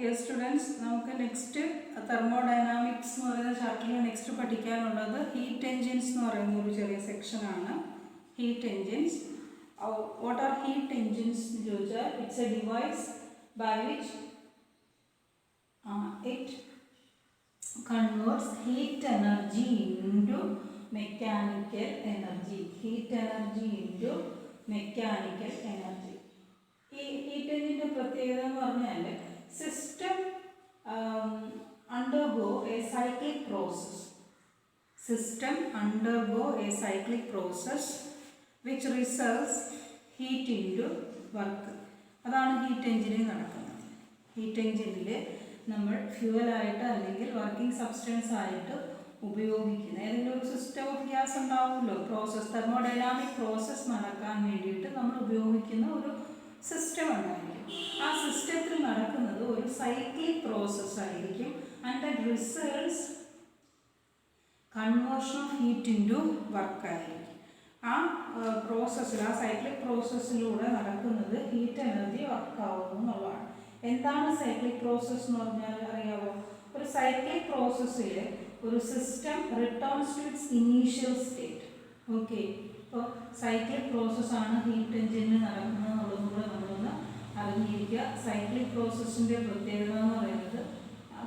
Dear students, നമുക്ക് next thermodynamics എന്ന് പറയുന്ന ചാപ്റ്ററിൽ നെക്സ്റ്റ് പഠിക്കാനുള്ളത് ഹീറ്റ് എൻജിൻസ് എന്ന് പറയുന്ന ഒരു ചെറിയ സെക്ഷനാണ്. Heat engines. What are heat engines എന്ന് ചോദിച്ചാൽ it's a device by which it converts heat energy into mechanical energy. Heat energy into mechanical energy. ഈ ഹീറ്റ് എൻജിൻ്റെ പ്രത്യേകത എന്ന് പറഞ്ഞാൽ system undergo a cyclic process. System undergo a cyclic process which results heat into work. അതാണ് heat എൻജിനിൽ നടക്കുന്നത്. Heat എൻജിനിൽ നമ്മൾ ഫ്യൂവലായിട്ട് അല്ലെങ്കിൽ working substance ആയിട്ട് ഉപയോഗിക്കുന്ന ഏതെങ്കിലും ഒരു സിസ്റ്റം ഓഫ് ഗ്യാസ് ഉണ്ടാവുമല്ലോ. പ്രോസസ്സ് തെർമോഡൈനാമിക് പ്രോസസ്സ് നടക്കാൻ വേണ്ടിയിട്ട് നമ്മൾ ഉപയോഗിക്കുന്ന ഒരു സിസ്റ്റം ഉണ്ടായിരിക്കും. ആ സിസ്റ്റത്തിൽ നടക്കുന്നത് ഒരു സൈക്ലിക് പ്രോസസ്സ് ആയിരിക്കും. And that results conversion of heat into work ആയിരിക്കും. ആ പ്രോസസ്സിൽ ആ സൈക്ലിക് പ്രോസസ്സിലൂടെ നടക്കുന്നത് ഹീറ്റ് എനർജി വർക്കാവുന്നു എന്നുള്ളതാണ്. എന്താണ് സൈക്ലിക് പ്രോസസ്സ് എന്ന് പറഞ്ഞാൽ അറിയാമോ? ഒരു സൈക്ലിക് പ്രോസസ്സിൽ ഒരു system returns to its initial state. Okay, ഇപ്പോൾ സൈക്ലിക് പ്രോസസ്സാണ് ഹീറ്റ് എൻജിനിൽ നടക്കുന്നത് എന്നുള്ളതും കൂടെ നമ്മളൊന്ന് അറിഞ്ഞിരിക്കുക. സൈക്ലിക് പ്രോസസ്സിൻ്റെ പ്രത്യേകത എന്ന് പറയുന്നത്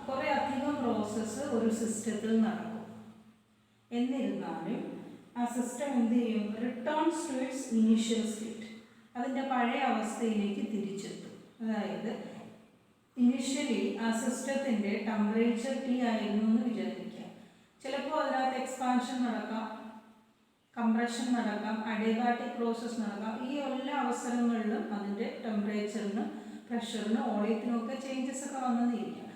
കുറേ അധികം പ്രോസസ്സ് ഒരു സിസ്റ്റത്തിൽ നടക്കും. എന്നിരുന്നാലും ആ സിസ്റ്റം എന്ത് ചെയ്യും? Returns to its initial state, അതിൻ്റെ പഴയ അവസ്ഥയിലേക്ക് തിരിച്ചെത്തും. അതായത് ഇനിഷ്യലി ആ സിസ്റ്റത്തിൻ്റെ ടെമ്പറേച്ചർ T ആയിരുന്നു എന്ന് വിചാരിക്കുക. ചിലപ്പോൾ അതിനകത്ത് എക്സ്പാൻഷൻ നടക്കാം, കംപ്രഷൻ നടക്കാം, അഡിയബാറ്റിക് പ്രോസസ്സ് നടക്കാം. ഈ എല്ലാ അവസരങ്ങളിലും അതിൻ്റെ ടെമ്പറേച്ചറിന്, പ്രഷറിന്, വോളിയത്തിനൊക്കെ ചേഞ്ചസ് ഒക്കെ വന്നെന്നിരിക്കാം.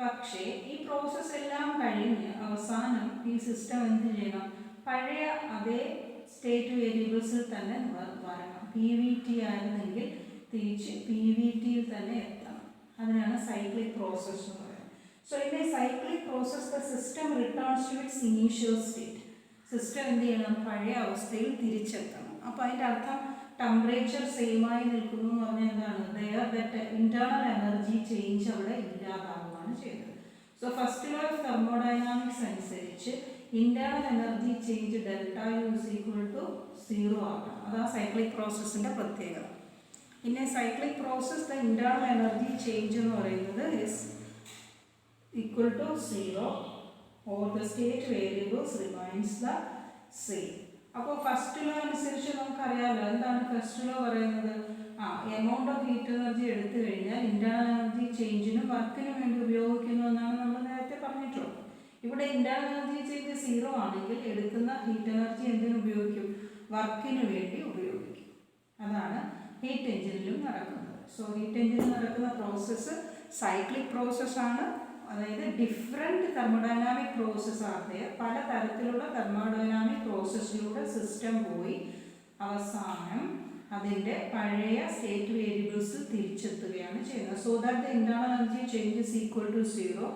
പക്ഷേ ഈ പ്രോസസ്സ് എല്ലാം കഴിഞ്ഞ് അവസാനം ഈ സിസ്റ്റം എന്ത് ചെയ്യണം? പഴയ അതേ സ്റ്റേറ്റ് വേരിയബിൾസിൽ തന്നെ വരണം. PVT ആയിരുന്നെങ്കിൽ തിരിച്ച് PVTയിൽ തന്നെ എത്തണം. അതിനാണ് സൈക്ലിക് പ്രോസസ്സ് എന്ന് പറയുന്നത്. So in a cyclic process the system returns to its initial state. System എന്ത് ചെയ്യണം? പഴയ അവസ്ഥയിൽ തിരിച്ചെത്തണം. അപ്പോൾ അതിൻ്റെ അർത്ഥം ടെമ്പറേച്ചർ സെയിമായി നിൽക്കുന്നു എന്ന് പറഞ്ഞാൽ എന്താണ്? There that internal energy change അവിടെ ഇല്ലാതാവുകയാണ് ചെയ്യുന്നത്. So first law of thermodynamics അനുസരിച്ച് internal energy change delta U is equal to 0 ആകണം. അതാണ് സൈക്ലിക് പ്രോസസ്സിൻ്റെ പ്രത്യേകത. In a cyclic process, the internal energy change എന്ന് പറയുന്നത് is equal to 0 or the state variables remains the same. അപ്പോൾ first law അനുസരിച്ച് നമുക്കറിയാമല്ലോ എന്താണ് ഫസ്റ്റ് ലോ പറയുന്നത്? എമൗണ്ട് ഓഫ് ഹീറ്റ് എനർജി എടുത്തു കഴിഞ്ഞാൽ ഇന്റേണൽ എനർജി ചേഞ്ചിനും വർക്കിനും വേണ്ടി ഉപയോഗിക്കുന്നു എന്നാണ് നമ്മൾ നേരത്തെ പറഞ്ഞിട്ടുള്ളത്. ഇവിടെ ഇന്റേണൽ എനർജി ചേഞ്ച് 0 ആണെങ്കിൽ എടുക്കുന്ന ഹീറ്റ് എനർജി എന്തിനു ഉപയോഗിക്കും? വർക്കിന് വേണ്ടി ഉപയോഗിക്കും. അതാണ് ഹീറ്റ് എൻജിനിലും നടക്കുന്നത്. സോ ഹീറ്റ് എൻജിനിൽ നടക്കുന്ന പ്രോസസ്സ് സൈക്ലിക് പ്രോസസ്സാണ്. അതായത് ഡിഫറെൻറ്റ് തെർമോഡൈനാമിക് പ്രോസസ്സ് ആണ്. പല തരത്തിലുള്ള തെർമോഡൈനാമിക് പ്രോസസ്സിലൂടെ സിസ്റ്റം പോയി അവസാനം അതിൻ്റെ പഴയ സ്റ്റേറ്റ് വേരിയബിൾസ് തിരിച്ചെത്തുകയാണ് ചെയ്യുന്നത്. So that the internal energy change is equal to 0.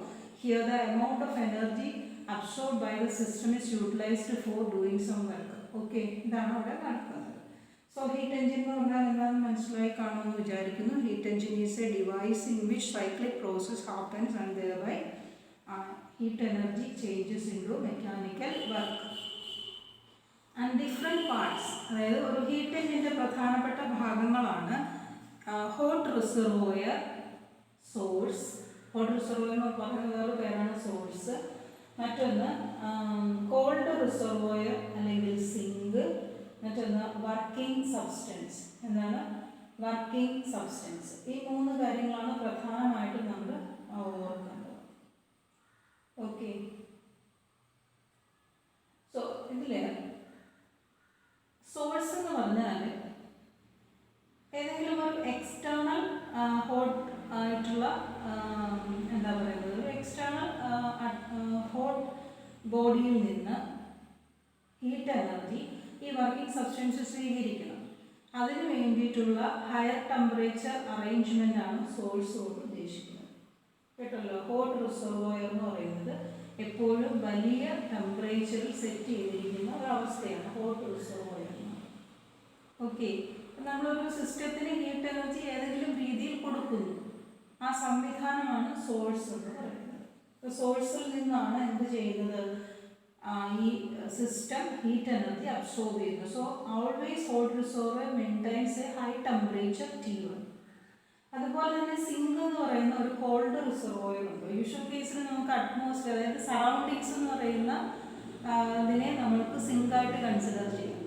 Here the amount of energy absorbed by the system is utilised for doing some work. Okay, ഇതാണ് അവിടെ നടക്കുന്നത്. സോ ഹീറ്റ് എൻജിൻ എന്ന് പറഞ്ഞാൽ എന്താണെന്ന് മനസ്സിലായി കാണുമെന്ന് വിചാരിക്കുന്നു. Heat engine is a device in which cyclic process happens and thereby heat energy changes into mechanical work. And different parts, അതായത് ഒരു ഹീറ്റ് എൻജിൻ്റെ പ്രധാനപ്പെട്ട ഭാഗങ്ങളാണ് hot reservoir, source. Hot reservoir എന്ന് പറയുന്ന വേറെ പേരാണ് സോഴ്സ്. മറ്റൊന്ന് കോൾഡ് റിസർവോയർ അല്ലെങ്കിൽ സിങ്ക്. മറ്റൊന്ന് വർക്കിംഗ് സബ്സ്റ്റൻസ്. എന്താണ് വർക്കിംഗ് സബ്സ്റ്റൻസ്? ഈ 3 കാര്യങ്ങളാണ് പ്രധാനമായിട്ടും നമ്മൾ ഓർക്കേണ്ടത്. ഓക്കെ, സോ ഇതിൽ സോഴ്സ് എന്ന് പറഞ്ഞാൽ ഏതെങ്കിലും ഒരു എക്സ്റ്റേണൽ ഹോട്ട് ആയിട്ടുള്ള എന്താ പറയുന്നത്, ഒരു എക്സ്റ്റേണൽ ഹോട്ട് ബോഡിയിൽ നിന്ന് ഹീറ്റ് എനർജി ഈ വർക്കിംഗ് സബ്സ്റ്റൻസ് സ്വീകരിക്കണം. അതിന് വേണ്ടിയിട്ടുള്ള ഹയർ ടെമ്പറേച്ചർ അറേഞ്ച്മെൻ്റ് ആണ് സോഴ്സ് കൊണ്ട് ഉദ്ദേശിക്കുന്നത്. കേട്ടല്ലോ, ഹോട്ട് റിസർവോയർ എന്ന് പറയുന്നത് എപ്പോഴും വലിയ ടെമ്പറേച്ചറിൽ സെറ്റ് ചെയ്തിരിക്കുന്ന ഒരവസ്ഥയാണ് ഹോട്ട് റിസർവോയർ. ഓക്കെ, നമ്മളൊരു സിസ്റ്റത്തിന് ഹീറ്റ് എനർജി ഏതെങ്കിലും രീതിയിൽ കൊടുക്കുന്നു. ആ സംവിധാനമാണ് സോഴ്സ് എന്ന് പറയുന്നത്. സോഴ്സിൽ നിന്നാണ് എന്ത് ചെയ്യുന്നത്, ഈ സിസ്റ്റം ഹീറ്റ് എനർജി അബ്സോർബ് ചെയ്യുന്നത്. So always hot reservoir maintains A high temperature T1. അതുപോലെ തന്നെ സിങ്ക് എന്ന് പറയുന്ന ഒരു കോൾഡ് റിസർവോയർ ഉണ്ട്. യൂഷ്വൽ കേസിൽ നമുക്ക് അറ്റ്മോസ്ഫിയർ, അതായത് സറൗണ്ടിങ്സ് എന്ന് പറയുന്ന ഇതിനെ നമ്മൾക്ക് സിങ്കായിട്ട് കൺസിഡർ ചെയ്യാം.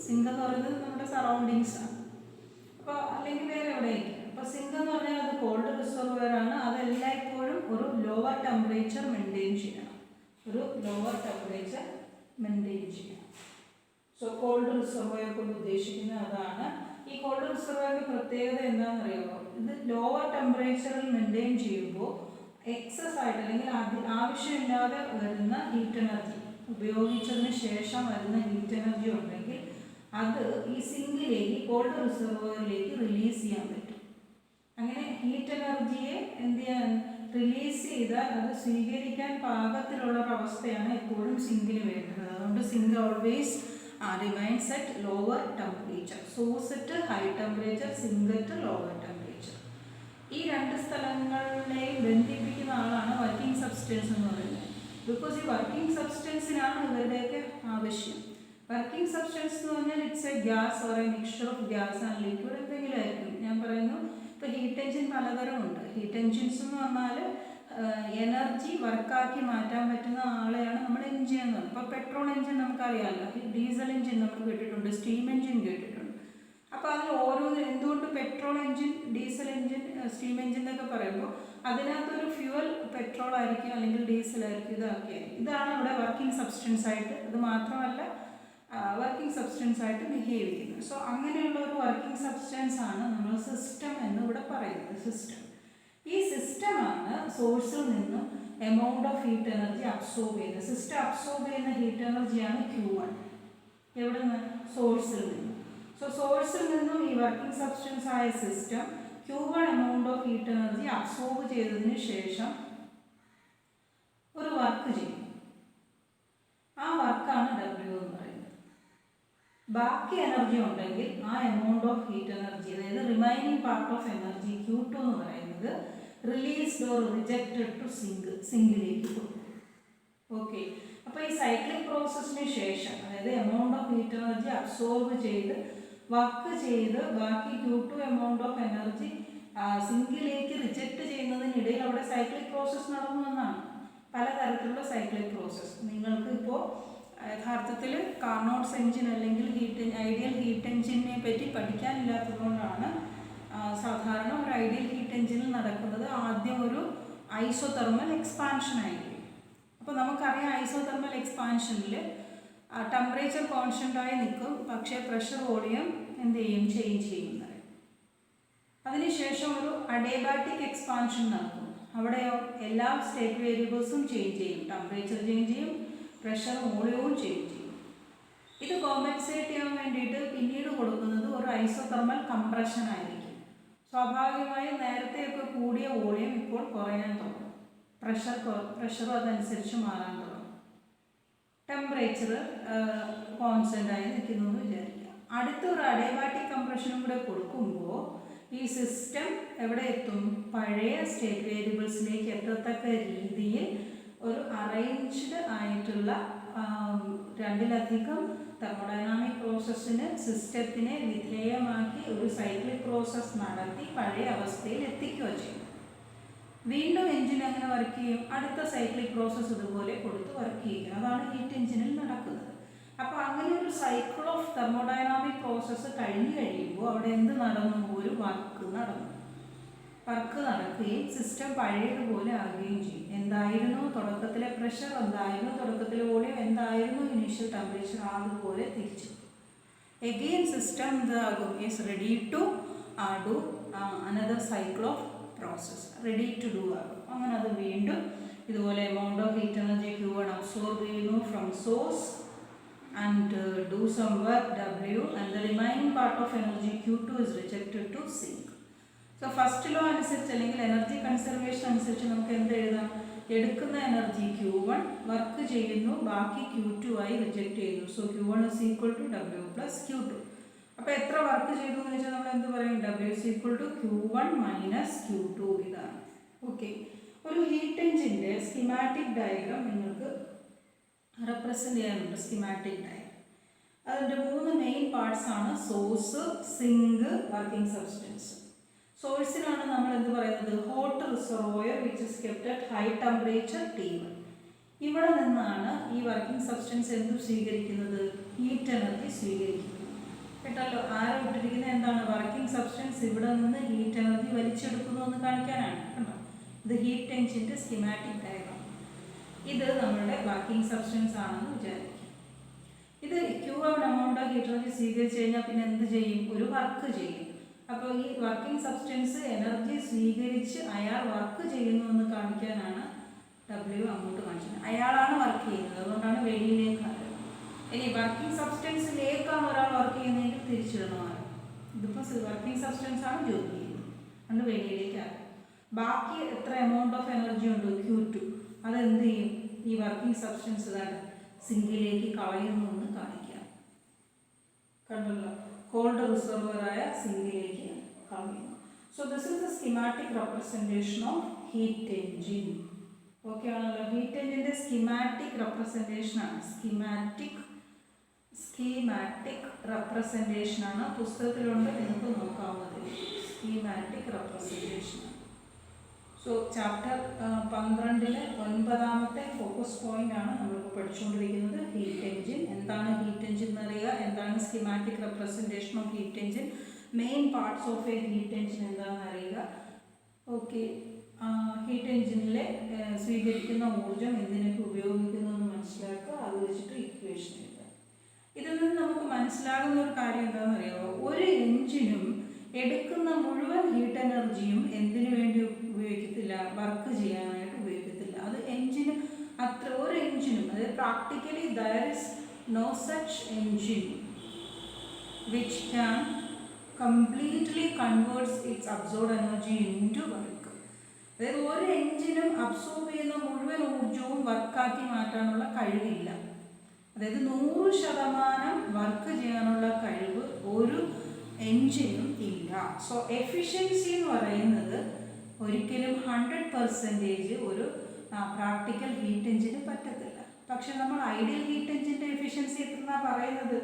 സിങ്ക് എന്ന് പറയുന്നത് നമ്മുടെ സറൗണ്ടിങ്സ് ആണ്. അപ്പോൾ അല്ലെങ്കിൽ വേറെ എവിടെയെങ്കിലും. അപ്പോൾ സിങ്ക് എന്ന് പറഞ്ഞാൽ അത് കോൾഡ് റിസർവോയർ ആണ്. അതെല്ലായ്പ്പോഴും ഒരു ലോവർ ടെമ്പറേച്ചർ മെയിൻറ്റെയിൻ ചെയ്യണം. ഒരു ലോവർ ടെമ്പറേച്ചർ മെയിൻറ്റെയിൻ ചെയ്യണം. സോ കോൾഡ് റിസർവോയർ കൊണ്ട് ഉദ്ദേശിക്കുന്നത് അതാണ്. ഈ കോൾഡ് റിസർവോയറിൻ്റെ പ്രത്യേകത എന്താണെന്നറിയാമോ? ഇത് ലോവർ ടെമ്പറേച്ചറിൽ മെയിൻറ്റെയിൻ ചെയ്യുമ്പോൾ എക്സസ് ആയിട്ട് അല്ലെങ്കിൽ ആവശ്യമില്ലാതെ വരുന്ന ഹീറ്റ് എനർജി, ഉപയോഗിച്ചതിന് ശേഷം വരുന്ന ഹീറ്റ് എനർജി ഉണ്ടെങ്കിൽ അത് ഈ സിങ്കിലേക്ക്, കോൾഡ് റിസർവോയറിലേക്ക് റിലീസ് ചെയ്യാൻ പറ്റും. അങ്ങനെ ഹീറ്റ് എനർജിയെ എന്ത് ചെയ്യാൻ റിലീസ് ചെയ്താൽ അത് സ്വീകരിക്കാൻ പാകത്തിലുള്ളൊരവസ്ഥയാണ് എപ്പോഴും സിങ്കിന് വേണ്ടത്. അതുകൊണ്ട് sink always remains at lower temperature. Source at high temperature, sink at lower temperature. ഈ രണ്ട് സ്ഥലങ്ങളെയും ബന്ധിപ്പിക്കുന്ന ആളാണ് വർക്കിംഗ് സബ്സ്റ്റൻസ് എന്ന് പറയുന്നത്. ബിക്കോസ് ഈ വർക്കിംഗ് സബ്സ്റ്റൻസിനാണ് ഇവരുടെയൊക്കെ ആവശ്യം. വർക്കിംഗ് സബ്സ്റ്റൻസ് എന്ന് പറഞ്ഞാൽ it's A gas or A mixture of gas and liquid എന്തെങ്കിലും ആയിരിക്കും. ഞാൻ പറയുന്നു, ഇപ്പോൾ ഹീറ്റ് എഞ്ചിൻ പലതരമുണ്ട്. ഹീറ്റ് എഞ്ചിൻസ് എന്ന് പറഞ്ഞാൽ എനർജി വർക്കാക്കി മാറ്റാൻ പറ്റുന്ന ആളെയാണ് നമ്മൾ എഞ്ചിൻ എന്ന് പറയുന്നത്. ഇപ്പോൾ പെട്രോൾ എഞ്ചിൻ നമുക്കറിയാമല്ലോ, ഡീസൽ എഞ്ചിൻ നമ്മൾ കേട്ടിട്ടുണ്ട്, സ്റ്റീം എഞ്ചിൻ കേട്ടിട്ടുണ്ട്. അപ്പോൾ അതിൽ ഓരോന്ന് എന്തുകൊണ്ട് petrol engine, diesel engine, steam engine എന്നൊക്കെ പറയുമ്പോൾ അതിനകത്തൊരു ഫ്യൂവൽ പെട്രോൾ ആയിരിക്കും അല്ലെങ്കിൽ ഡീസൽ ആയിരിക്കും, ഇതൊക്കെ ആയിരിക്കും. ഇതാണ് ഇവിടെ വർക്കിംഗ് സബ്സ്റ്റൻസ് ആയിട്ട്, ഇത് മാത്രമല്ല വർക്കിംഗ് സബ്സ്റ്റൻസ് ആയിട്ട് ബിഹേവ് ചെയ്യുന്നത്. സോ അങ്ങനെയുള്ള ഒരു വർക്കിംഗ് സബ്സ്റ്റൻസ് ആണ് നമ്മൾ സിസ്റ്റം എന്ന് ഇവിടെ പറയുന്നത്. സിസ്റ്റം, ഈ സിസ്റ്റമാണ് സോഴ്സിൽ നിന്ന് amount of heat energy absorb ചെയ്യുന്നത്. സിസ്റ്റം അബ്സോർബ് ചെയ്യുന്ന ഹീറ്റ് എനർജിയാണ് Q1. എവിടെ നിന്ന്? സോഴ്സിൽ നിന്ന്. സോ സോഴ്സിൽ നിന്നും ഈ വർക്കിംഗ് സബ്സ്റ്റൻസ് ആയ system Q1 amount of heat energy absorb ചെയ്തതിന് ശേഷം ഒരു വർക്ക് ചെയ്യും. ആ വർക്കാണ് W എന്ന് പറയുന്നത്. ബാക്കി എനർജി ഉണ്ടെങ്കിൽ ആ എമൗണ്ട് ഓഫ് ഹീറ്റ് എനർജി, അതായത് remaining part of energy Q2 എന്ന് പറയുന്നത് റിലീസ്ഡ് ഓർ റിജക്റ്റഡ് ടു സിങ്കിലേക്ക് കൊടുക്കും. ഓക്കെ, അപ്പോൾ ഈ സൈക്ലിക് പ്രോസസ്സിന് ശേഷം, അതായത് amount of heat energy absorb ചെയ്ത് വർക്ക് ചെയ്ത് ബാക്കി Q2 എമൗണ്ട് ഓഫ് എനർജി സിങ്കിലേക്ക് റിജക്റ്റ് ചെയ്യുന്നതിനിടയിൽ അവിടെ സൈക്ലിക് പ്രോസസ്സ് നടന്നു എന്നാണ്. പലതരത്തിലുള്ള സൈക്ലിക് പ്രോസസ്സ് നിങ്ങൾക്ക് ഇപ്പോൾ യഥാർത്ഥത്തിൽ കാർനോട്ട്സ് എഞ്ചിൻ അല്ലെങ്കിൽ ഐഡിയൽ ഹീറ്റ് എഞ്ചിനെ പറ്റി പഠിക്കാനില്ലാത്തതുകൊണ്ടാണ് സാധാരണ ഒരു ഐഡിയൽ ഹീറ്റ് എഞ്ചിനിൽ നടക്കുന്നത് ആദ്യം ഒരു ഐസോതെർമൽ എക്സ്പാൻഷൻ ആയിരിക്കും. അപ്പോൾ നമുക്കറിയാം ഐസോതെർമൽ എക്സ്പാൻഷനിൽ ടെമ്പറേച്ചർ കോൺസ്റ്റൻ്റായി നിൽക്കും, പക്ഷേ പ്രഷർ വോളിയം എന്ത് ചെയ്യും, ചേഞ്ച് ചെയ്യുന്നത്. അതിനുശേഷം ഒരു അഡിയബാറ്റിക് എക്സ്പാൻഷൻ നടക്കും. അവിടെയോ എല്ലാ സ്റ്റേറ്റ് വേരിയബിൾസും ചേഞ്ച് ചെയ്യും, ടെമ്പറേച്ചർ ചേഞ്ച് ചെയ്യും, പ്രഷർ വോളിയവും ചേഞ്ച് ചെയ്യും. ഇത് കോമ്പൻസേറ്റ് ചെയ്യാൻ വേണ്ടിയിട്ട് പിന്നീട് കൊടുക്കുന്നത് ഒരു ഐസോതെർമൽ കംപ്രഷൻ ആയിരിക്കും. സ്വാഭാവികമായും നേരത്തെയൊക്കെ കൂടിയ വോളിയം ഇപ്പോൾ കുറയാൻ തുടങ്ങും, പ്രഷറും അതനുസരിച്ച് മാറാൻ തുടങ്ങും, ടെമ്പറേച്ചർ കോൺസ്റ്റൻ്റ് ആയി നിൽക്കുന്നു എന്ന് വിചാരിക്കുക. അടുത്തൊരു അഡിയബാറ്റിക് കംപ്രഷനും കൂടെ കൊടുക്കുമ്പോൾ ഈ സിസ്റ്റം എവിടെ എത്തും, പഴയ സ്റ്റേറ്റ് വേരിയബിൾസിലേക്ക് എത്തത്തക്ക രീതിയിൽ ഒരു അറേഞ്ച്ഡ് ആയിട്ടുള്ള രണ്ടിലധികം തെർമോഡൈനാമിക് പ്രോസസ്സിന് സിസ്റ്റത്തിനെ വിധേയമാക്കി ഒരു സൈക്ലിക് പ്രോസസ്സ് നടത്തി പഴയ അവസ്ഥയിൽ എത്തിക്കുക ചെയ്യും. വീണ്ടും എഞ്ചിൻ അങ്ങനെ വർക്ക് ചെയ്യും, അടുത്ത സൈക്ലിക് പ്രോസസ്സ് ഇതുപോലെ കൊടുത്ത് വർക്ക് ചെയ്യും. അതാണ് ഹീറ്റ് എഞ്ചിനിൽ നടക്കുന്നത്. അപ്പോൾ അങ്ങനെ ഒരു സൈക്കിൾ ഓഫ് തെർമോഡൈനാമിക് പ്രോസസ്സ് കഴിഞ്ഞ് കഴിയുമ്പോൾ അവിടെ എന്ത് നടന്നു, ഒരു വർക്ക് നടക്കുകയും സിസ്റ്റം പഴയതുപോലെ ആകുകയും ചെയ്യും. എന്തായിരുന്നു തുടക്കത്തിലെ പ്രഷർ, എന്തായിരുന്നു തുടക്കത്തിലെ വോളിയം, എന്തായിരുന്നു ഇനീഷ്യൽ ടെമ്പറേച്ചർ, അതുപോലെ തിരിച്ചു. എഗെയിൻ സിസ്റ്റം എന്താകും, is ready to do another cycle of process, ready to do ആകും. അങ്ങനെ അത് വീണ്ടും ഇതുപോലെ amount of heat energy Q1 absorb ചെയ്യുന്നു from source and do some work W, and the remaining part of energy Q2 is rejected to sink. So first law അനുസരിച്ച് അല്ലെങ്കിൽ energy conservation അനുസരിച്ച് നമുക്ക് എന്ത് എഴുതാം, എടുക്കുന്ന എനർജി Q1 വർക്ക് ചെയ്യുന്നു, ബാക്കി Q2 ആയി റിജക്റ്റ് ചെയ്യുന്നു. So Q1 is equal to W plus Q2. അപ്പോൾ എത്ര വർക്ക് ചെയ്തു എന്ന് വെച്ചാൽ നമ്മൾ എന്ത് പറയും, W is equal to Q1 minus Q2. ഇതാണ്. ഓക്കെ, ഹീറ്റ് എഞ്ചിൻ്റെ സ്കിമാറ്റിക് ഡയഗ്രാം നിങ്ങൾക്ക് റെപ്രസെൻ്റ് ചെയ്യാനുണ്ട്. സ്കിമാറ്റിക് ഡയഗ്രാം അതിൻ്റെ 3 മെയിൻ പാർട്സ് ആണ്: സോഴ്സ്, സിങ്ക്, വർക്കിംഗ് സബ്സ്റ്റൻസ്. സോഴ്സിലാണ് നമ്മൾ എന്ത് പറയുന്നത്? Hot reservoir which is kept at high temperature T1. ഇവിടെ നിന്നാണ് ഈ വർക്കിംഗ് സബ്സ്റ്റൻസ് എന്ത് സ്വീകരിക്കുന്നത്? ഹീറ്റ് എനർജി സ്വീകരിക്കുന്നത്. കേട്ടല്ലോ, ആരോ ഇട്ടിരിക്കുന്നത് എന്താണ്? വർക്കിംഗ് സബ്സ്റ്റൻസ് ഇവിടെ നിന്ന് ഹീറ്റ് എനർജി വലിച്ചെടുക്കുന്നു എന്ന് കാണിക്കാനാണ്. കണ്ടോ, ഇത് ഹീറ്റ് എഞ്ചിൻ്റെ സ്കിമാറ്റിക് ഡയഗ്രാം. ഇത് നമ്മുടെ വർക്കിംഗ് സബ്സ്റ്റൻസ് ആണെന്ന് വിചാരിക്കും. ഇത് Q1 amount of heat energy സ്വീകരിച്ചു കഴിഞ്ഞാൽ പിന്നെ എന്ത് ചെയ്യും? ഒരു വർക്ക് ചെയ്യും. അപ്പോൾ ഈ വർക്കിംഗ് സബ്സ്റ്റൻസ് എനർജി സ്വീകരിച്ച് അയാൾ വർക്ക് ചെയ്യുന്നു എന്ന് കാണിക്കാനാണ് W അങ്ങോട്ട് കാണിച്ചത്. അയാളാണ് വർക്ക് ചെയ്യുന്നത്, അതുകൊണ്ടാണ് വെളിയിലേക്കാണ്. ഇനി വർക്കിംഗ് സബ്സ്റ്റൻസിലേക്കാണ് ഒരാൾ വർക്ക് ചെയ്യുന്നതെങ്കിൽ തിരിച്ചിടണമാണ്. ഇതിപ്പോൾ വർക്കിംഗ് സബ്സ്റ്റൻസ് ആണ് ജോലി ചെയ്യുന്നത്, അതുകൊണ്ട് വെളിയിലേക്കാണ്. ബാക്കി എത്ര എമൗണ്ട് ഓഫ് എനർജി ഉണ്ട്? Q2. അതെന്ത് ചെയ്യും? ഈ വർക്കിംഗ് സബ്സ്റ്റൻസ് തന്നെ സിങ്കിലേക്ക് കളയുന്നു എന്ന് കാണിക്കാം. കണ്ടല്ലോ, കോൾഡ് റിസർവറായ സിങ്കിലേക്ക് കളയുന്നു. So this is the schematic representation of heat engine. Okay ആണല്ലോ. ഹീറ്റ് എഞ്ചിൻ്റെ സ്കിമാറ്റിക് റെപ്രസെൻറ്റേഷൻ ആണ്. സ്കീമാറ്റിക് റെപ്രസെൻറ്റേഷൻ ആണ്. പുസ്തകത്തിലുണ്ട്, നിങ്ങൾക്ക് നോക്കാവുന്നത്. Schematic representation. സോ ചാപ്റ്റർ 12-ലെ 9ാമത്തെ ഫോക്കസ് പോയിന്റ് ആണ് നമ്മളിപ്പോൾ പഠിച്ചുകൊണ്ടിരിക്കുന്നത്. Heat engine. എന്താണ് ഹീറ്റ് എഞ്ചിൻ എന്നറിയുക, എന്താണ് schematic representation of heat engine, main parts of a heat engine എന്താണെന്ന് അറിയുക. ഓക്കെ, ഹീറ്റ് എഞ്ചിനിലെ സ്വീകരിക്കുന്ന ഊർജ്ജം എന്തിനൊക്കെ ഉപയോഗിക്കുന്നു എന്ന് മനസ്സിലാക്കുക. അത് വെച്ചിട്ട് ഇക്വേഷൻ എഴുതുക. ഇതിൽ നിന്ന് നമുക്ക് മനസ്സിലാകുന്ന ഒരു കാര്യം എന്താണെന്ന് അറിയാമോ? ഒരു എഞ്ചിനും എടുക്കുന്ന മുഴുവൻ ഹീറ്റ് എനർജിയും എന്തിനു വേണ്ടി ഉപയോഗിക്കത്തില്ല? വർക്ക് ചെയ്യാനായിട്ട് ഉപയോഗിക്കത്തില്ല. അത് എഞ്ചിന് അത്ര ഒരു എഞ്ചിനും, അതായത് practically there is no such engine which can completely converts its absorbed energy into work. അതായത് ഒരു എഞ്ചിനും അബ്സോർബ് ചെയ്യുന്ന മുഴുവൻ ഊർജവും വർക്കാക്കി മാറ്റാനുള്ള കഴിവില്ല. അതായത് 100% വർക്ക് ചെയ്യാനുള്ള കഴിവ് ഒരു എഞ്ചിനും ഇല്ല. സോ എഫിഷ്യൻസി എന്ന് പറയുന്നത് ഒരിക്കലും 100% ഒരു പ്രാക്ടിക്കൽ ഹീറ്റ് എഞ്ചിന് പറ്റത്തില്ല. പക്ഷെ നമ്മൾ ഐഡിയൽ ഹീറ്റ് എഞ്ചിൻ്റെ എഫിഷ്യൻസി എത്രയാണ് പറയുന്നത്?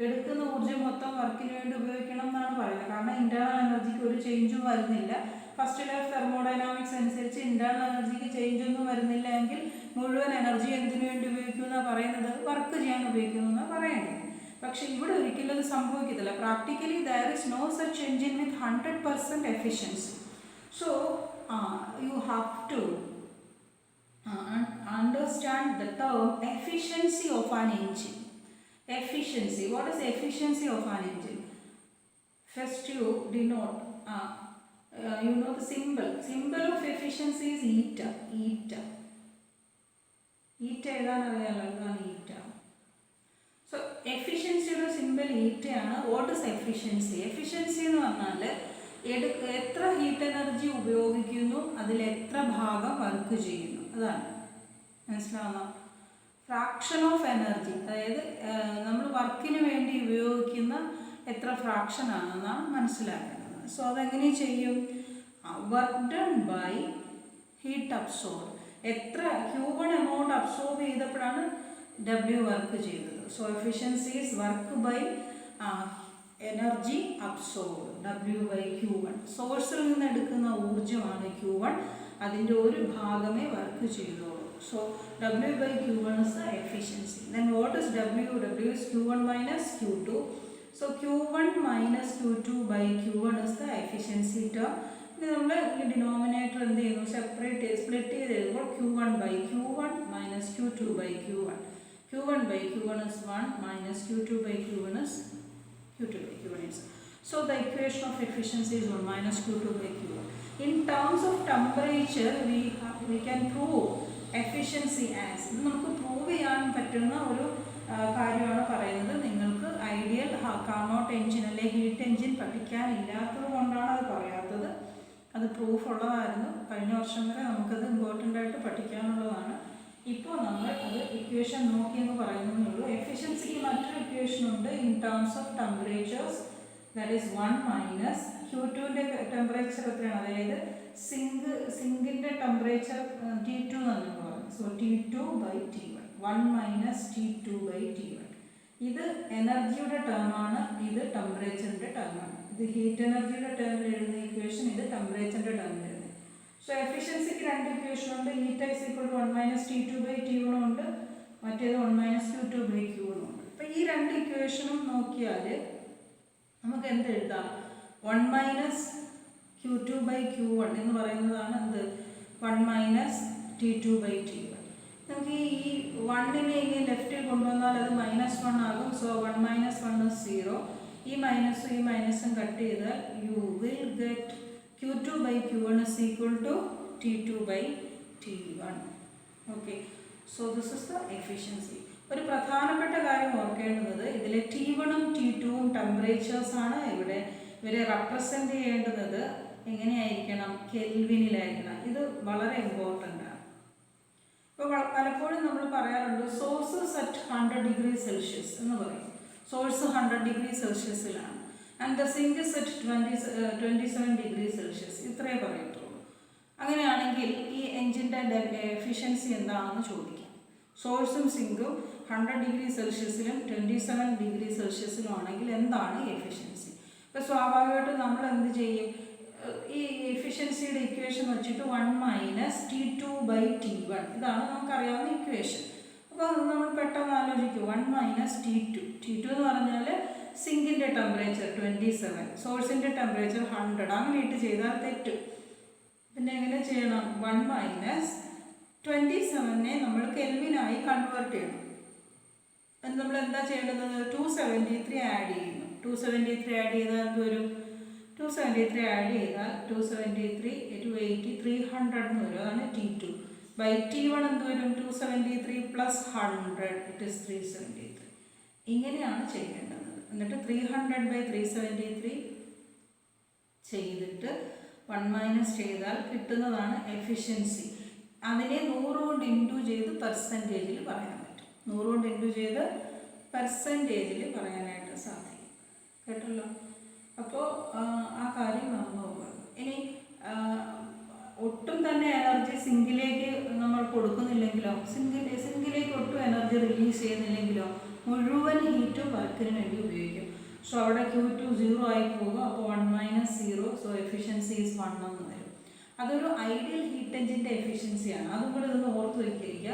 എടുക്കുന്ന ഊർജ്ജം മൊത്തം വർക്കിന് വേണ്ടി ഉപയോഗിക്കണം എന്നാണ് പറയുന്നത്. കാരണം ഇൻറ്റേർണൽ എനർജിക്ക് ഒരു ചേഞ്ചും വരുന്നില്ല. ഫസ്റ്റ് ലോ ഓഫ് തെർമോഡൈനാമിക്സ് അനുസരിച്ച് ഇൻറ്റേർണൽ എനർജിക്ക് ചേഞ്ചൊന്നും വരുന്നില്ല എങ്കിൽ മുഴുവൻ എനർജി എന്തിനു വേണ്ടി ഉപയോഗിക്കുമെന്നാണ് പറയുന്നത്? വർക്ക് ചെയ്യാൻ ഉപയോഗിക്കുന്നു എന്നാണ് പറയുന്നത്. പക്ഷെ ഇവിടെ ഒരിക്കലും അത് സംഭവിക്കത്തില്ല. Practically there is no such engine with 100% efficiency. So you have to understand the term efficiency of an engine. Efficiency. What is efficiency of an engine? First you denote, you know the symbol. Symbol of efficiency is eta. Eta. Eta ഏതാണ് അറിയാലോ? അതാണ് eta. So efficiency യുടെ simple eta ആണ്. What is efficiency? Efficiency എന്ന് പറഞ്ഞാൽ എത്ര heat energy ഉപയോഗിക്കുന്നു, അതിൽ എത്ര ഭാഗം വർക്ക് ചെയ്യുന്നു, അതാണ്. മനസ്സിലാവുന്ന ഫ്രാക്ഷൻ ഓഫ് എനർജി, അതായത് നമ്മൾ വർക്കിന് വേണ്ടി ഉപയോഗിക്കുന്ന എത്ര ഫ്രാക്ഷൻ ആണെന്നാണ് മനസ്സിലാക്കുന്നത്. സോ അതെങ്ങനെ ചെയ്യും? Work done by heat absorb. എത്ര Q1 എമൗണ്ട് അബ്സോർബ് ചെയ്തപ്പോഴാണ് W വർക്ക് ചെയ്തത്. So efficiency is work by energy absorb, W/Q1. സോഴ്സിൽ നിന്ന് എടുക്കുന്ന ഊർജ്ജമാണ് Q1, അതിൻ്റെ ഒരു ഭാഗമേ വർക്ക് ചെയ്തോളൂ. So W/Q1 is the efficiency. Then what is W? W is Q1 minus Q2. So Q1 minus Q2/Q1 is the efficiency term. ഇത് നമ്മൾ ഈ ഡിനോമിനേറ്റർ എന്ത് ചെയ്യുന്നു? സെപ്പറേറ്റ് സ്പ്ലിറ്റ് ചെയ്ത് എഴുതുമ്പോൾ Q1/Q1 minus Q2/Q1. Q1/Q1 is 1 minus Q2/Q1 is Q2/Q1 is. So the equation of efficiency is 1 minus Q2/Q1. In terms of temperature, we can prove efficiency as. ഇത് നമുക്ക് prove ചെയ്യാൻ പറ്റുന്ന ഒരു കാര്യമാണ് പറയുന്നത്. നിങ്ങൾക്ക് ഐഡിയൽ കാർനോട്ട് എഞ്ചിൻ അല്ലെങ്കിൽ heat engine പഠിക്കാനില്ലാത്തത് കൊണ്ടാണ് അത് പറയാത്തത്. അത് പ്രൂഫ് ഉള്ളതായിരുന്നു. കഴിഞ്ഞ വർഷം വരെ നമുക്കത് ഇമ്പോർട്ടൻ്റ് ആയിട്ട് പഠിക്കാനുള്ളതാണ്. ഇപ്പോൾ നമ്മൾ അത് ഇക്വേഷൻ നോക്കിയെന്ന് പറയുന്നുള്ളൂ. എഫിഷ്യൻസിക്ക് മറ്റൊരു ഇക്വേഷൻ ഉണ്ട്. In terms of temperatures, that is 1 minus Q2ൻ്റെ ടെമ്പറേച്ചർ എത്രയാണ്? അതായത് സിങ്കിൻ്റെ temperature so T2 by T1, 1 minus T2 by T1. ഇത് എനർജിയുടെ ടേമാണ്, ഇത് ടെമ്പറേച്ചറിൻ്റെ ടേമാണ്. ഇത് ഹീറ്റ് എനർജിയുടെ ടേമിൽ എഴുതുന്ന ഇക്വേഷൻ, ഇത് ടെമ്പറേച്ചറിൻ്റെ ടേമിൽ എഴുതുന്നത്. സോ എഫിഷ്യൻസിക്ക് രണ്ട് ഇക്വേഷൻ ഉണ്ട്. Heat is equal to 1 minus T2 by T1 ഉണ്ട്, മറ്റേത് 1 minus Q2 by Q1 ഉണ്ട്. അപ്പോൾ ഈ രണ്ട് ഇക്വേഷനും നോക്കിയാൽ നമുക്ക് എന്ത് എഴുതാം? 1 minus Q2 by Q1 എന്ന് പറയുന്നതാണ് എന്ത്? 1 minus T2 by T1. നമുക്ക് ഈ 1നെ ഇങ്ങനെ ലെഫ്റ്റിൽ കൊണ്ടുവന്നാൽ അത് -1 ആകും. So 1 minus 1 is 0. ഈ മൈനസും കട്ട് ചെയ്താൽ you will get Q2 by Q1 is equal to T2 by T1. Okay, so this is the efficiency. ഒരു പ്രധാനപ്പെട്ട കാര്യം ഓർക്കേണ്ടത്, ഇതിലെ T1ഉം T2ഉം ടെമ്പറേച്ചേഴ്സാണ്. ഇവരെ റെപ്രസെൻ്റ് ചെയ്യേണ്ടുന്നത് എങ്ങനെയായിരിക്കണം? കെൽവിനിലായിരിക്കണം. ഇത് വളരെ ഇമ്പോർട്ടൻ്റ് ആണ്. ഇപ്പോൾ പലപ്പോഴും നമ്മൾ പറയാറുണ്ട് സോഴ്സസ് അറ്റ് 100 degree Celsius എന്ന് പറയും. സോഴ്സ് 100 degree Celsiusലാണ് and the sink is at 27 degree Celsius, ഇത്രയേ പറയത്തുള്ളൂ. അങ്ങനെയാണെങ്കിൽ ഈ എൻജിൻ്റെ എഫിഷ്യൻസി എന്താണെന്ന് ചോദിക്കാം. സോഴ്സും സിങ്കും 100 degree Celsiusലും 27 degree Celsiusലും ആണെങ്കിൽ എന്താണ് എഫിഷ്യൻസി? ഇപ്പോൾ സ്വാഭാവികമായിട്ടും നമ്മൾ എന്ത് ചെയ്യും? ഈ എഫിഷ്യൻസിയുടെ ഇക്വേഷൻ വെച്ചിട്ട് 1 minus T2 by T1, ഇതാണ് നമുക്കറിയാവുന്ന ഇക്വേഷൻ. അപ്പോൾ നമ്മൾ പെട്ടെന്ന് ആലോചിക്കും 1 minus T2 എന്ന് പറഞ്ഞാൽ സിങ്കിൻ്റെ ടെമ്പറേച്ചർ 27, സോഴ്സിൻ്റെ ടെമ്പറേച്ചർ 100, അങ്ങനെ ഇട്ട് ചെയ്താൽ തെറ്റും. പിന്നെ എങ്ങനെ ചെയ്യണം? 1 minus 27നെ നമ്മൾ കെൽവിനായി കൺവേർട്ട് ചെയ്യണം. അത് നമ്മൾ എന്താ ചെയ്യേണ്ടത്? 273 ആഡ് ചെയ്യുന്നു. 273 ആഡ് ചെയ്താൽ എന്ത് വരും? 273 ആഡ് ചെയ്താൽ 273 to 80 300 എന്ന് വരും. അതാണ് T2 by T1 എന്ത് വരും? 273 plus 100 it is 373. ഇങ്ങനെയാണ് ചെയ്യേണ്ടത്. എന്നിട്ട് 300 by 373 ചെയ്തിട്ട് 1 മൈനസ് ചെയ്താൽ കിട്ടുന്നതാണ് എഫിഷ്യൻസി. അതിനെ 100 കൊണ്ട് ഇൻറ്റു ചെയ്ത് പെർസെൻറ്റേജിൽ പറയാൻ പറ്റും. 100 കൊണ്ട് ഇൻറ്റു ചെയ്ത് പെർസെൻറ്റേജിൽ പറയാനായിട്ട് സാധിക്കും. കേട്ടല്ലോ? അപ്പോൾ ആ കാര്യം മറന്നു പോകരുത്. ഇനി ഒട്ടും തന്നെ എനർജി സിങ്കിലേക്ക് നമ്മൾ കൊടുക്കുന്നില്ലെങ്കിലോ, സിങ്കിലേക്ക് ഒട്ടും എനർജി റിലീസ് ചെയ്യുന്നില്ലെങ്കിലോ മുഴുവൻ ഹീറ്റും വർക്കിന് വേണ്ടി ഉപയോഗിക്കും. സോ അവിടെ Q2 0 ആയി പോകും. അപ്പോൾ 1 minus 0, സോ എഫിഷ്യൻസി ഈസ് 1 എന്ന് വരും. അതൊരു ഐഡിയൽ ഹീറ്റ് എഞ്ചിൻ്റെ എഫിഷ്യൻസിയാണ്. അതും കൂടെ ഇതൊന്ന് ഓർത്ത് വയ്ക്കുക.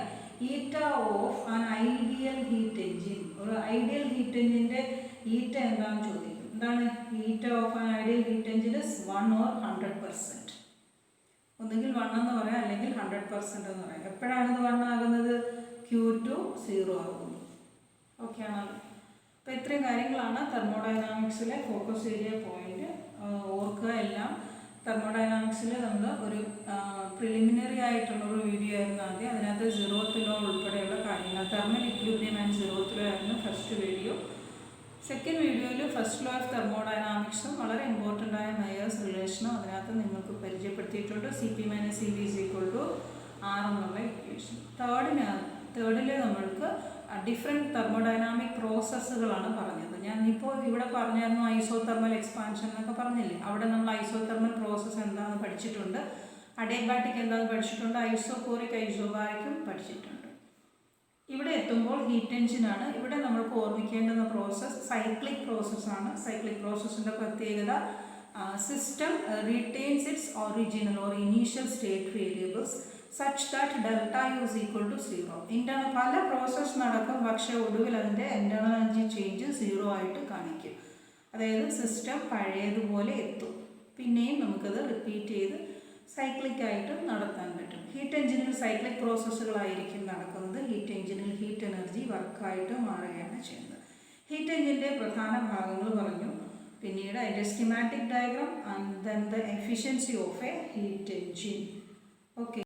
ഈറ്റ of an ideal heat engine, ഒരു ഐഡിയൽ ഹീറ്റ് എഞ്ചിൻ്റെ ഈറ്റ എന്താണെന്ന് ചോദിക്കും. എന്താണ് ഈറ്റ of an ideal heat engine? 1 or 100%. ഒന്നുകിൽ 1 എന്ന് പറയാം, അല്ലെങ്കിൽ 100% എന്ന് പറയാം. എപ്പോഴാണ് ഇത് 1 ആകുന്നത്? Q2 0 ആകുന്നു. ഓക്കെ ആണല്ലോ? അപ്പോൾ ഇത്രയും കാര്യങ്ങളാണ് തെർമോഡൈനാമിക്സിലെ ഫോക്കസ് ഏരിയ പോയിന്റ്. ഓർക്കുക എല്ലാം. തെർമോഡൈനാമിക്സിൽ നമ്മൾ ഒരു പ്രിലിമിനറി ആയിട്ടുള്ളൊരു വീഡിയോ ആയിരുന്നു ആദ്യം. അതിനകത്ത് 0th law ഉൾപ്പെടെയുള്ള കാര്യങ്ങൾ, thermal equilibrium and 0th law ആയിരുന്നു ഫസ്റ്റ് വീഡിയോ. സെക്കൻഡ് വീഡിയോയിൽ ഫസ്റ്റ് ലോ ഓഫ് തെർമോഡൈനാമിക്സും വളരെ ഇമ്പോർട്ടൻ്റ് ആയ മെയേഴ്സ് റിലേഷനും അതിനകത്ത് നിങ്ങൾക്ക് പരിചയപ്പെടുത്തിയിട്ടുണ്ട്. CP - CV = R എന്നുള്ള ഇക്വേഷൻ. തേർഡിൽ നമ്മൾക്ക് ഡിഫറെൻറ്റ് തെർമോഡൈനാമിക് പ്രോസസ്സുകളാണ് പറഞ്ഞത്. ഞാൻ ഇപ്പോൾ ഇവിടെ പറഞ്ഞായിരുന്നു ഐസോതെർമൽ എക്സ്പാൻഷൻ എന്നൊക്കെ പറഞ്ഞില്ലേ. അവിടെ നമ്മൾ ഐസോതെർമൽ പ്രോസസ്സ് എന്താണെന്ന് പഠിച്ചിട്ടുണ്ട്, അഡിയബാറ്റിക് എന്താണെന്ന് പഠിച്ചിട്ടുണ്ട്, ഐസോകോറിക് ഐസോബാരിക്കും പഠിച്ചിട്ടുണ്ട്. ഇവിടെ എത്തുമ്പോൾ ഹീറ്റ് എഞ്ചിനാണ്. ഇവിടെ നമ്മൾക്ക് ഓർമ്മിക്കേണ്ടുന്ന പ്രോസസ്സ് സൈക്ലിക് പ്രോസസ്സാണ്. സൈക്ലിക് പ്രോസസ്സിൻ്റെ പ്രത്യേകത system retains its original or initial state variables such that delta U is equal to 0. Internal പല പ്രോസസ്സ് നടക്കും, പക്ഷേ ഒടുവിൽ അതിൻ്റെ ഇൻറ്റേർണൽ എനർജി ചേഞ്ച് 0 ആയിട്ട് കാണിക്കും. അതായത് സിസ്റ്റം പഴയതുപോലെ എത്തും. പിന്നെയും നമുക്കത് റിപ്പീറ്റ് ചെയ്ത് സൈക്ലിക്കായിട്ട് നടത്താൻ പറ്റും. ഹീറ്റ് എഞ്ചിനിൽ സൈക്ലിക് പ്രോസസ്സുകളായിരിക്കും നടക്കുന്നത്. ഹീറ്റ് എഞ്ചിനിൽ ഹീറ്റ് എനർജി വർക്കായിട്ട് മാറുകയാണ് ചെയ്യുന്നത്. ഹീറ്റ് എഞ്ചിൻ്റെ പ്രധാന ഭാഗങ്ങൾ പറഞ്ഞു. പിന്നീട് അതിൻ്റെ schematic diagram and then the efficiency of a heat engine. Okay.